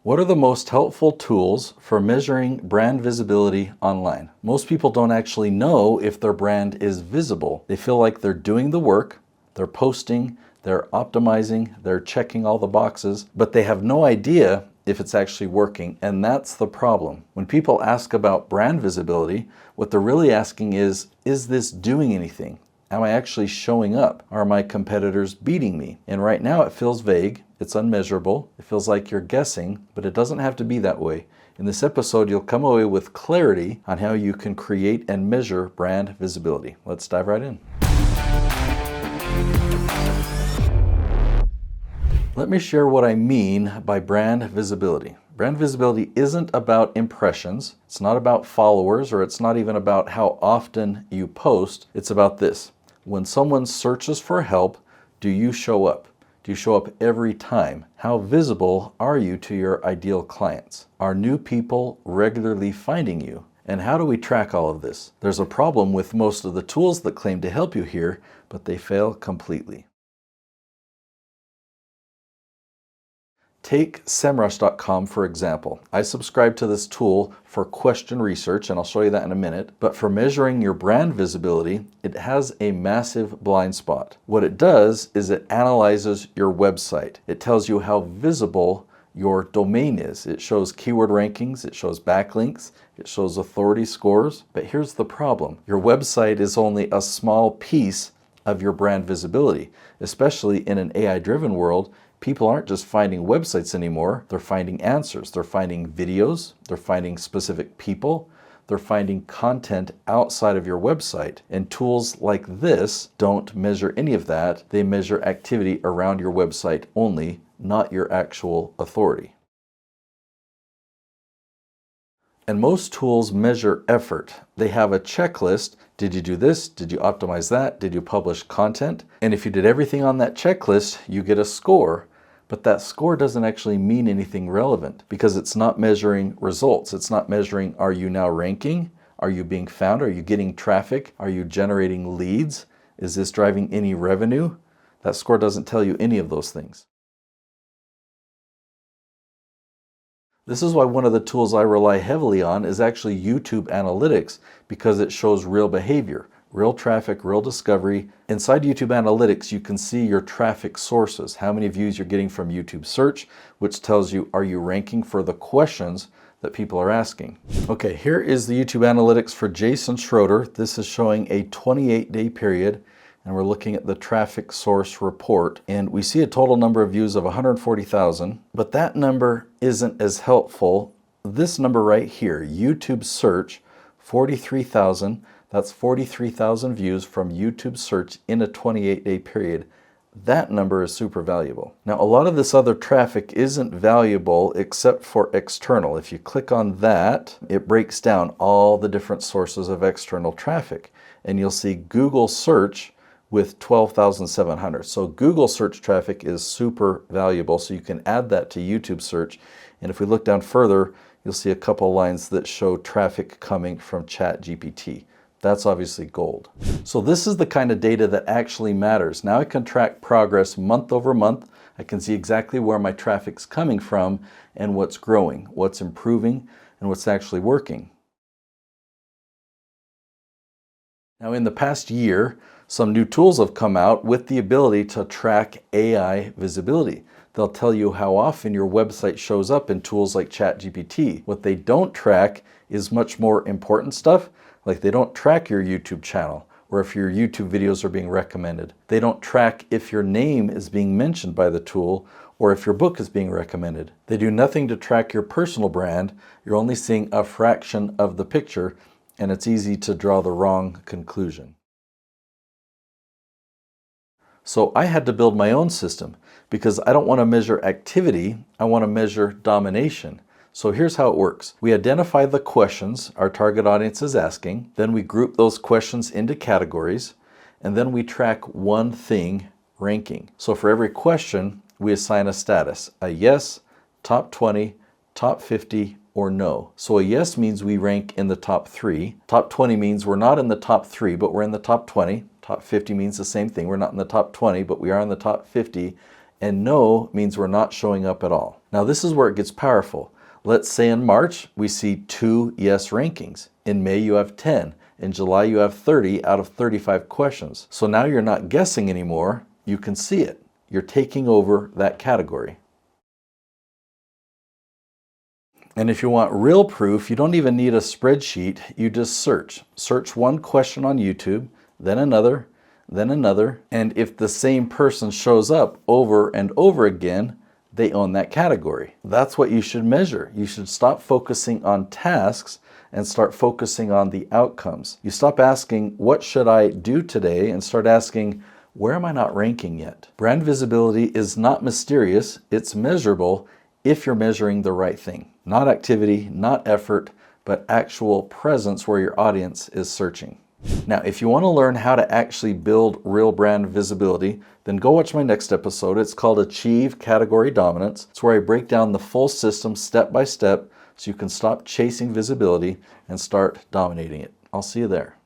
What are the most helpful tools for measuring brand visibility online? Most people don't actually know if their brand is visible. They feel like they're doing the work, they're posting, they're optimizing, they're checking all the boxes, but they have no idea if it's actually working, and that's the problem. When people ask about brand visibility, what they're really asking is this doing anything? Am I actually showing up? Are my competitors beating me? And right now it feels vague, it's unmeasurable, it feels like you're guessing, but it doesn't have to be that way. In this episode, you'll come away with clarity on how you can create and measure brand visibility. Let's dive right in. Let me share what I mean by brand visibility. Brand visibility isn't about impressions, it's not about followers, or it's not even about how often you post. It's about this. When someone searches for help, do you show up? Do you show up every time? How visible are you to your ideal clients? Are new people regularly finding you? And how do we track all of this? There's a problem with most of the tools that claim to help you here, but they fail completely. Take semrush.com for example. I subscribe to this tool for question research, and I'll show you that in a minute. But for measuring your brand visibility, it has a massive blind spot. What it does is it analyzes your website. It tells you how visible your domain is. It shows keyword rankings, it shows backlinks, it shows authority scores. But here's the problem. Your website is only a small piece of your brand visibility, especially in an AI-driven world. People aren't just finding websites anymore, they're finding answers. They're finding videos, they're finding specific people, they're finding content outside of your website. And tools like this don't measure any of that. They measure activity around your website only, not your actual authority. And most tools measure effort. They have a checklist. Did you do this? Did you optimize that? Did you publish content? And if you did everything on that checklist, you get a score. But that score doesn't actually mean anything relevant because it's not measuring results. It's not measuring, are you now ranking? Are you being found? Are you getting traffic? Are you generating leads? Is this driving any revenue? That score doesn't tell you any of those things. This is why one of the tools I rely heavily on is actually YouTube Analytics, because it shows real behavior, real traffic, real discovery. Inside YouTube Analytics, you can see your traffic sources, how many views you're getting from YouTube search, which tells you, are you ranking for the questions that people are asking? Okay, here is the YouTube Analytics for Jason Schroeder. This is showing a 28-day period, and we're looking at the traffic source report, and we see a total number of views of 140,000, but that number isn't as helpful. This number right here, YouTube search, 43,000, that's 43,000 views from YouTube search in a 28-day period. That number is super valuable. Now, a lot of this other traffic isn't valuable except for external. If you click on that, it breaks down all the different sources of external traffic, and you'll see Google search with 12,700. So Google search traffic is super valuable, so you can add that to YouTube search. And if we look down further, you'll see a couple lines that show traffic coming from ChatGPT. That's obviously gold. So this is the kind of data that actually matters. Now I can track progress month over month. I can see exactly where my traffic's coming from and what's growing, what's improving, and what's actually working. Now in the past year, some new tools have come out with the ability to track AI visibility. They'll tell you how often your website shows up in tools like ChatGPT. What they don't track is much more important stuff, like they don't track your YouTube channel or if your YouTube videos are being recommended. They don't track if your name is being mentioned by the tool or if your book is being recommended. They do nothing to track your personal brand. You're only seeing a fraction of the picture, and it's easy to draw the wrong conclusion. So I had to build my own system because I don't want to measure activity, I want to measure domination. So here's how it works. We identify the questions our target audience is asking, then we group those questions into categories, and then we track one thing ranking. So for every question, we assign a status, a yes, top 20, top 50, or no. So a yes means we rank in the top 3. Top 20 means we're not in the top 3, but we're in the top 20. Top 50 means the same thing. We're not in the top 20, but we are in the top 50. And no means we're not showing up at all. Now this is where it gets powerful. Let's say in March we see 2 yes rankings. In May you have 10. In July you have 30 out of 35 questions. So now you're not guessing anymore, you can see it. You're taking over that category. And if you want real proof, you don't even need a spreadsheet, you just search. Search one question on YouTube, then another, and if the same person shows up over and over again, they own that category. That's what you should measure. You should stop focusing on tasks and start focusing on the outcomes. You stop asking, what should I do today? And start asking, where am I not ranking yet? Brand visibility is not mysterious, it's measurable if you're measuring the right thing. Not activity, not effort, but actual presence where your audience is searching. Now, if you want to learn how to actually build real brand visibility, then go watch my next episode. It's called Achieve Category Dominance. It's where I break down the full system step by step so you can stop chasing visibility and start dominating it. I'll see you there.